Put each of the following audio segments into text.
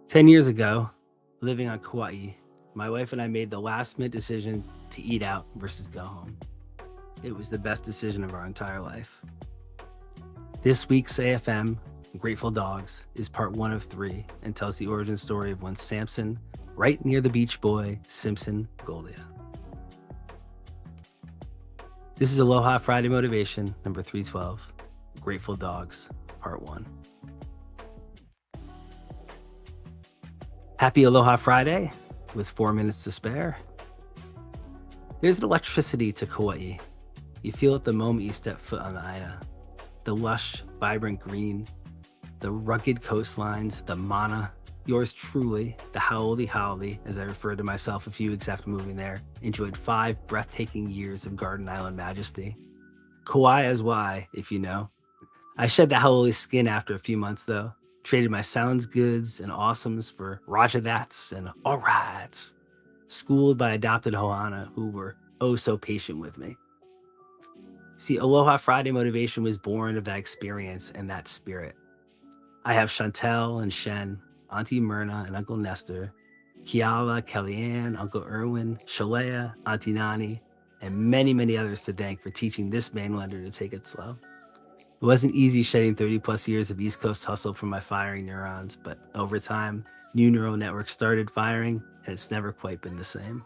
10 years ago, living on Kauai, my wife and I made the last-minute decision to eat out versus go home. It was the best decision of our entire life. This week's AFM, Grateful Dogs, is part 1 of 3 and tells the origin story of one Samson right near the beach boy, Simpson Golia. This is Aloha Friday Motivation, number 312, Grateful Dogs, part 1. Happy Aloha Friday, with 4 minutes to spare. There's an electricity to Kauai. You feel it the moment you step foot on the ʻāina. The lush, vibrant green, the rugged coastlines, the mana. Yours truly, the haole, as I referred to myself a few weeks after moving there, enjoyed 5 breathtaking years of Garden Island majesty. Kauai as why, if you know. I shed the haole skin after a few months though, traded my sounds goods and awesomes for Rajah that's and alrights, schooled by adopted ohana who were oh so patient with me. See, Aloha Friday Motivation was born of that experience and that spirit. I have Chantel and Shen, Auntie Myrna and Uncle Nestor, Kiala, Kellyanne, Uncle Erwin, Shalea, Auntie Nani, and many, many others to thank for teaching this mainlander to take it slow. It wasn't easy shedding 30 plus years of East Coast hustle from my firing neurons, but over time, new neural networks started firing, and it's never quite been the same.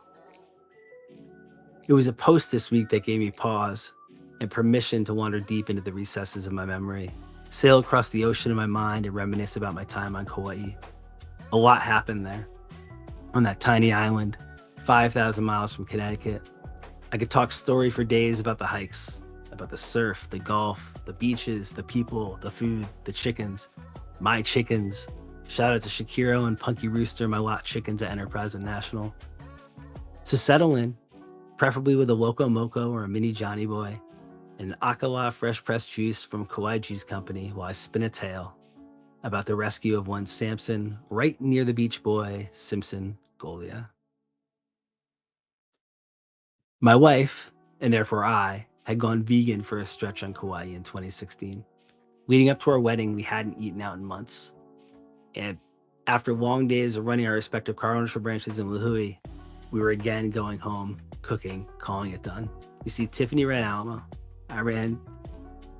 It was a post this week that gave me pause and permission to wander deep into the recesses of my memory, sail across the ocean in my mind and reminisce about my time on Kauai. A lot happened there. On that tiny island, 5,000 miles from Connecticut. I could talk story for days about the hikes, about the surf, the golf, the beaches, the people, the food, the chickens, my chickens. Shout out to Shakiro and Punky Rooster, my lot chickens at Enterprise and National. So settle in, preferably with a Loco Moco or a mini Johnny Boy, and an Akala fresh pressed juice from Kauai Juice Company while I spin a tale about the rescue of one Samson right near the beach boy, Simpson Golia. My wife, and therefore I, had gone vegan for a stretch on Kauai in 2016. Leading up to our wedding, we hadn't eaten out in months. And after long days of running our respective car ownership branches in Lihue, we were again going home, cooking, calling it done. You see, Tiffany ran Alamo. I ran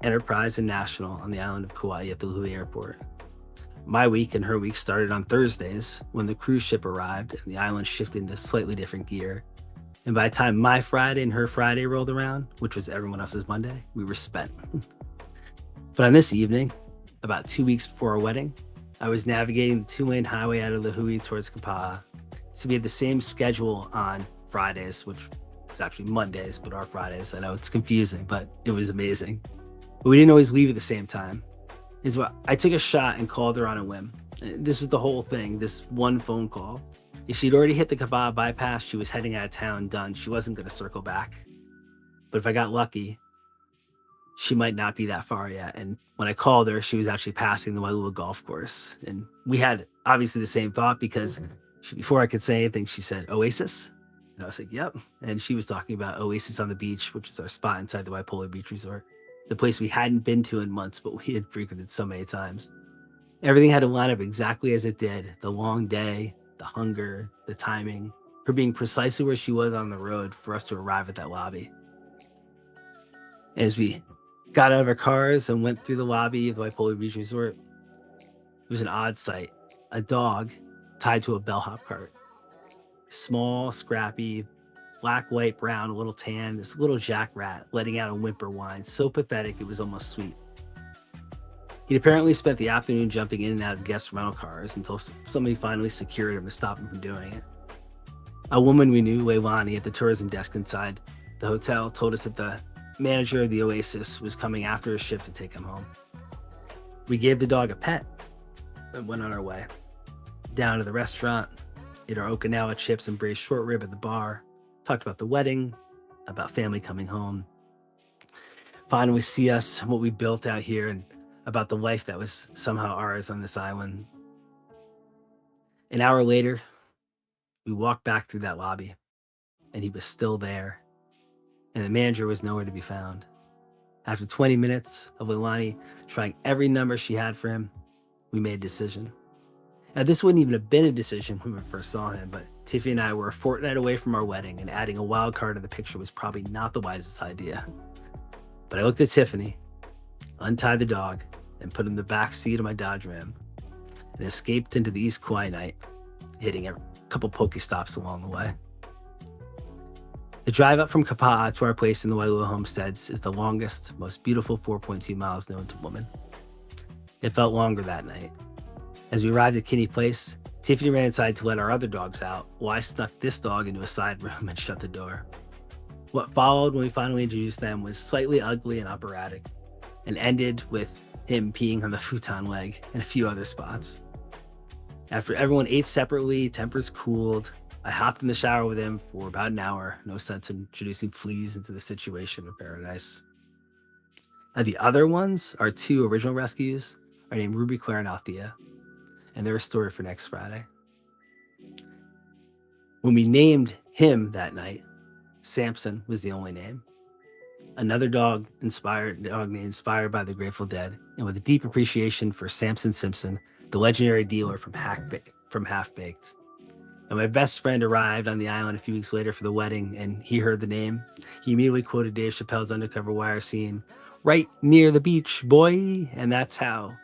Enterprise and National on the island of Kauai at the Lihue airport. My week and her week started on Thursdays when the cruise ship arrived and the island shifted into slightly different gear. And by the time my Friday and her Friday rolled around, which was everyone else's Monday, we were spent. But on this evening, about 2 weeks before our wedding, I was navigating the 2-lane highway out of Lihue towards Kapa'a. So we had the same schedule on Fridays, which was actually Mondays, but our Fridays. I know it's confusing, but it was amazing. But we didn't always leave at the same time. Is what I took a shot and called her on a whim. This is the whole thing, this one phone call. If she'd already hit the Kapa'a bypass, she was heading out of town, done. She wasn't going to circle back. But if I got lucky, she might not be that far yet. And when I called her, she was actually passing the Wailua golf course. And we had obviously the same thought because before I could say anything, she said, Oasis? And I was like, yep. And she was talking about Oasis on the Beach, which is our spot inside the Waipolar Beach Resort. The place we hadn't been to in months, but we had frequented so many times. Everything had to line up exactly as it did. The long day, the hunger, the timing, her being precisely where she was on the road for us to arrive at that lobby. As we got out of our cars and went through the lobby of the Waipolar Beach Resort, it was an odd sight. A dog tied to a bellhop cart. Small, scrappy, black, white, brown, a little tan, this little jackrat letting out a whimper whine, so pathetic it was almost sweet. He'd apparently spent the afternoon jumping in and out of guest rental cars until somebody finally secured him to stop him from doing it. A woman we knew, Leilani, at the tourism desk inside the hotel, told us that the manager of the Oasis was coming after his shift to take him home. We gave the dog a pet and went on our way. Down to the restaurant, ate our Okinawa chips and braised short rib at the bar, talked about the wedding, about family coming home. Finally see us, what we built out here, and about the life that was somehow ours on this island. An hour later, we walked back through that lobby, and he was still there, and the manager was nowhere to be found. After 20 minutes of Leilani trying every number she had for him, we made a decision. Now, this wouldn't even have been a decision when we first saw him, but Tiffany and I were a fortnight away from our wedding, and adding a wild card to the picture was probably not the wisest idea. But I looked at Tiffany, untied the dog, and put him in the back seat of my Dodge Ram, and escaped into the East Kauai night, hitting a couple Pokestops along the way. The drive up from Kapa'a to our place in the Wailua homesteads is the longest, most beautiful 4.2 miles known to woman. It felt longer that night. As we arrived at Kinney Place, Tiffany ran inside to let our other dogs out, while I snuck this dog into a side room and shut the door. What followed when we finally introduced them was slightly ugly and operatic, and ended with him peeing on the futon leg and a few other spots. After everyone ate separately, tempers cooled, I hopped in the shower with him for about an hour. No sense in introducing fleas into the situation of paradise. Now, the other ones, our two original rescues, are named Ruby, Claire, and Althea, and they're a story for next Friday. When we named him that night, Samson was the only name. Another dog inspired by the Grateful Dead, and with a deep appreciation for Samson Simpson, the legendary dealer from Half Baked. And my best friend arrived on the island a few weeks later for the wedding, and he heard the name. He immediately quoted Dave Chappelle's Undercover Wire scene, "Right near the beach, boy," and that's how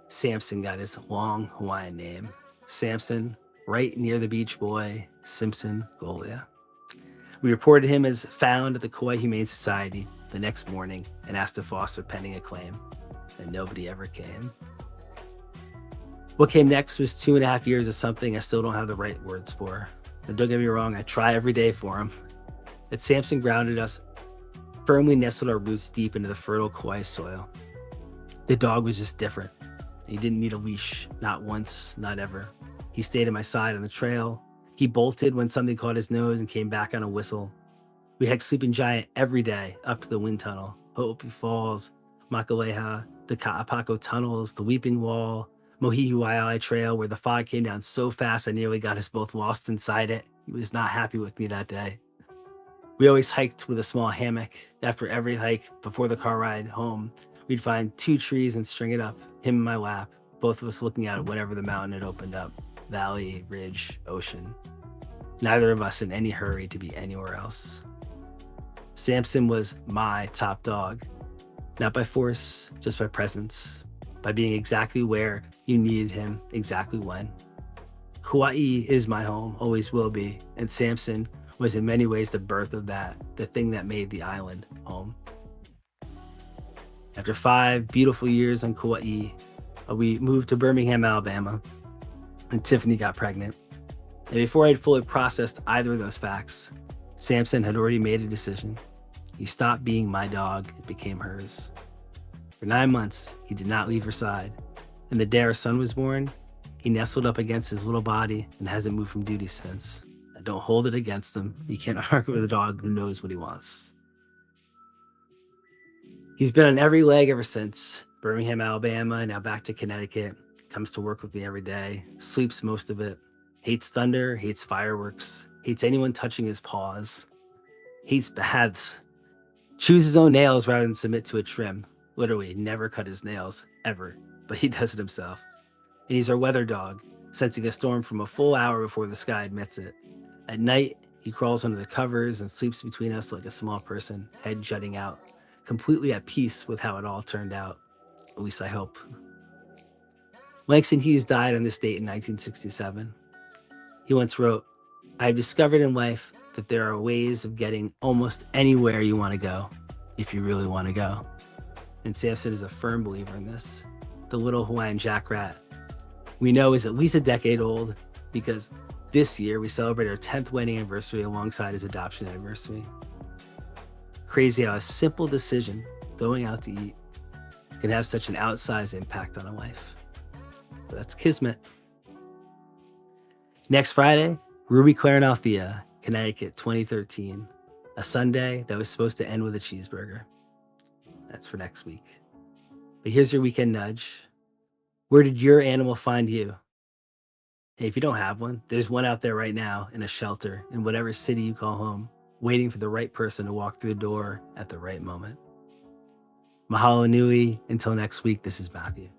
Samson got his long Hawaiian name. Samson, right near the beach boy, Simpson Golia. We reported him as found at the Kauai Humane Society the next morning and asked to foster pending a claim, and nobody ever came. What came next was 2.5 years of something I still don't have the right words for. And don't get me wrong, I try every day for him. But Samson grounded us, firmly nestled our roots deep into the fertile Kauai soil. The dog was just different. He didn't need a leash, not once, not ever. He stayed at my side on the trail. He bolted when something caught his nose and came back on a whistle. We hiked Sleeping Giant every day up to the wind tunnel, Ho'opi Falls, Makaleha, the Ka'apako tunnels, the Weeping Wall, Mohihi Waialae Trail, where the fog came down so fast I nearly got us both lost inside it. He was not happy with me that day. We always hiked with a small hammock. After every hike, before the car ride home, we'd find 2 trees and string it up, him in my lap, both of us looking out at whatever the mountain had opened up, valley, ridge, ocean. Neither of us in any hurry to be anywhere else. Samson was my top dog, not by force, just by presence, by being exactly where you needed him, exactly when. Kauai is my home, always will be, and Samson was in many ways the birth of that, the thing that made the island home. After 5 beautiful years on Kauai, we moved to Birmingham, Alabama, and Tiffany got pregnant. And before I had fully processed either of those facts, Samson had already made a decision. He stopped being my dog and became hers. For 9 months, he did not leave her side. And the day our son was born, he nestled up against his little body and hasn't moved from duty since. I don't hold it against him. You can't argue with a dog who knows what he wants. He's been on every leg ever since. Birmingham, Alabama, now back to Connecticut. Comes to work with me every day. Sleeps most of it. Hates thunder, hates fireworks. Hates anyone touching his paws. Hates baths. Chews his own nails rather than submit to a trim. Literally, never cut his nails, ever. But he does it himself. And he's our weather dog, sensing a storm from a full hour before the sky admits it. At night, he crawls under the covers and sleeps between us like a small person, head jutting out, completely at peace with how it all turned out. At least I hope. Langston Hughes died on this date in 1967. He once wrote, "I have discovered in life that there are ways of getting almost anywhere you want to go, if you really want to go." And Samson is a firm believer in this. The little Hawaiian jackrat we know is at least a decade old, because this year we celebrate our 10th wedding anniversary alongside his adoption anniversary. Crazy how a simple decision, going out to eat, can have such an outsized impact on a life. But that's kismet. Next Friday, Ruby, Claire, and Althea, Connecticut, 2013. A Sunday that was supposed to end with a cheeseburger. That's for next week. But here's your weekend nudge. Where did your animal find you? Hey, if you don't have one, there's one out there right now in a shelter in whatever city you call home, waiting for the right person to walk through the door at the right moment. Mahalo nui. Until next week, this is Matthew.